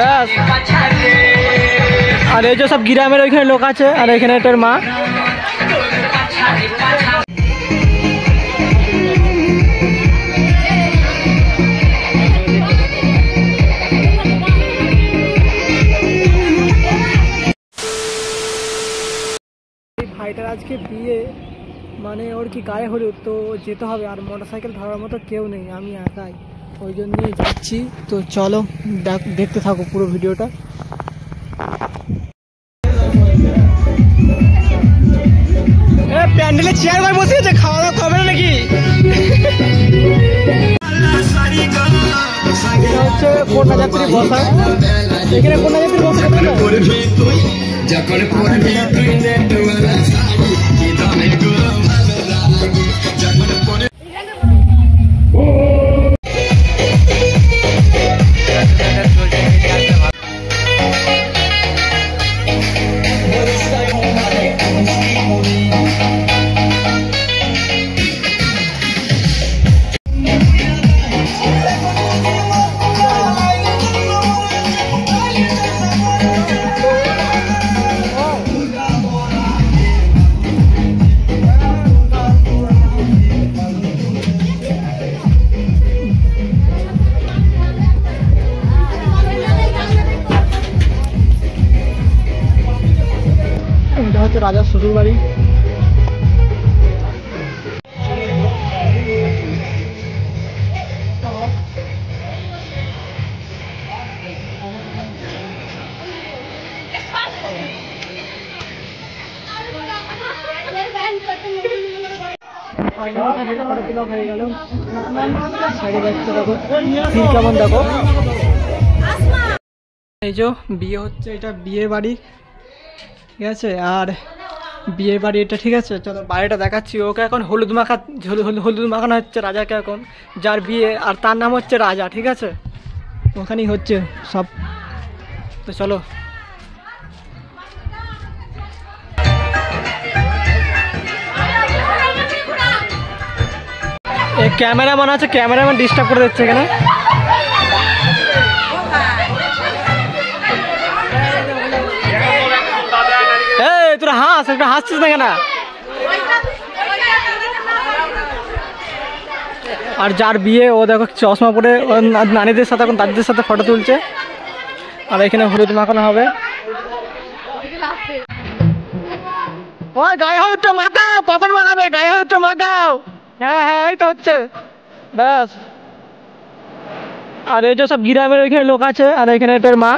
ব্যাস। আর এই যে সব গ্রামের ওইখানে লোক আছে, আর এখানে এটার মা। ভাইটার আজকে বিয়ে, মানে ওর কি গায়ে হলুদ, তো যেতে হবে। আর মোটরসাইকেল ধরার মতো কেউ নেই, আমি একাই, ওই জন্যই যাচ্ছি। তো চলো দেখতে থাকো পুরো ভিডিওটা। প্যান্ডেলে চেয়ার ভাই বসে আছে, খাওয়া দাওয়া করবে না নাকি? হচ্ছে কন্যাযাত্রী বসা, এখানে কন্যাযাত্রী বসা হচ্ছে রাজার শ্বশুর বাড়ি। কেমন দেখো, এই যে বিয়ে হচ্ছে, এটা বিয়ে বাড়ি, ঠিক আছে। আর বিয়ে বাড়ি এটা, ঠিক আছে। চলো বাড়িটা দেখাচ্ছি। ওকে এখন হলুদ মাখানো হচ্ছে রাজাকে এখন, যার বিয়ে, আর তার নাম হচ্ছে রাজা, ঠিক আছে। ওখানেই হচ্ছে সব। তো চলো। এই ক্যামেরাম্যান আছে, ক্যামেরাম্যান ডিস্টার্ব করে দিচ্ছে এখানে। তোরা হাস, একটা হাসছিস না কেন? আর যার বিয়ে, ও দেখো চশমা পরে নানিদের সাথে, এখন দাদিদের সাথে ফটো তুলছে। আর এখানে হলুদ মাখানো হবে। ওই গায়ে হলুদটা মাখাও, কখন মাখাবে? গায়ে হলুদটা মাখাও। হ্যাঁ হ্যাঁ, এই তো হচ্ছে, ব্যাস। আর এই যে সব গ্রামের ওইখানে লোক আছে, আর এখানে এটার মা।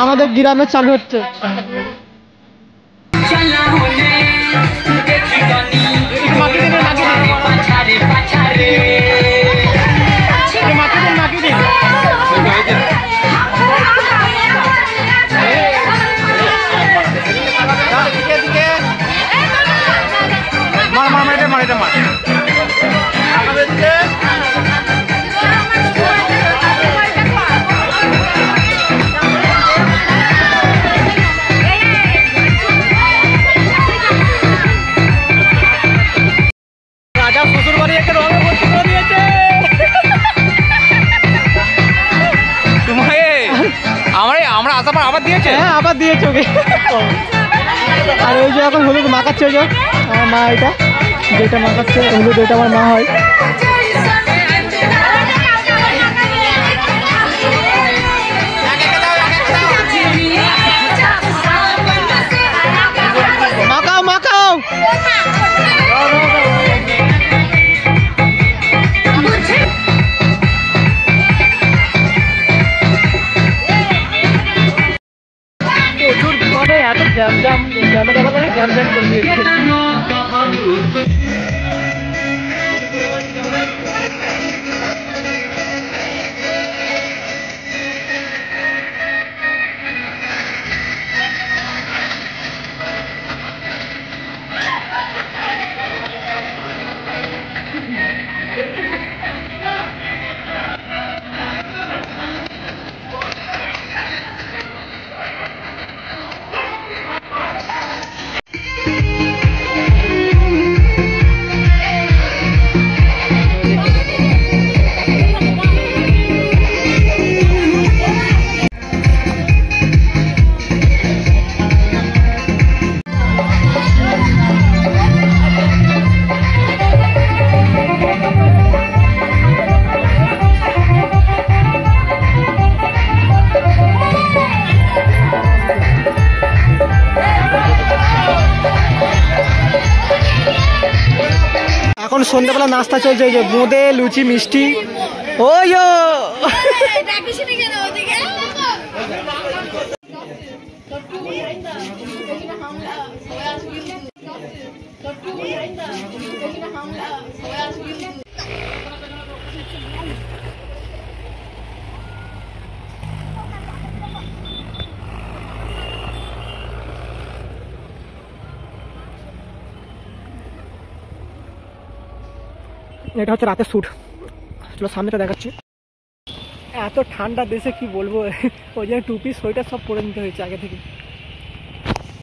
আমাদের গ্রামে চালু হচ্ছে। আবার দিয়েছে, হ্যাঁ আবার দিয়েছে ওকে। আর ওই যে এখন হলুদ মাখাচ্ছে, ওই যে আমার মা, এটা যেটা মাখাচ্ছে হলুদ, এটা আমার মা হয়। মাখাও মাখাও। সন্ধ্যাবেলা নাস্তা চলছে, ওই যে বোঁদে লুচি মিষ্টি। ওই এটা হচ্ছে রাতের শ্যুট। চলো সামনেটা দেখাচ্ছি। এত ঠান্ডা দেশে কি বলবো, ওই জন্য টুপি সোয়েটার সব পরে নিতে হয়েছে আগে থেকে।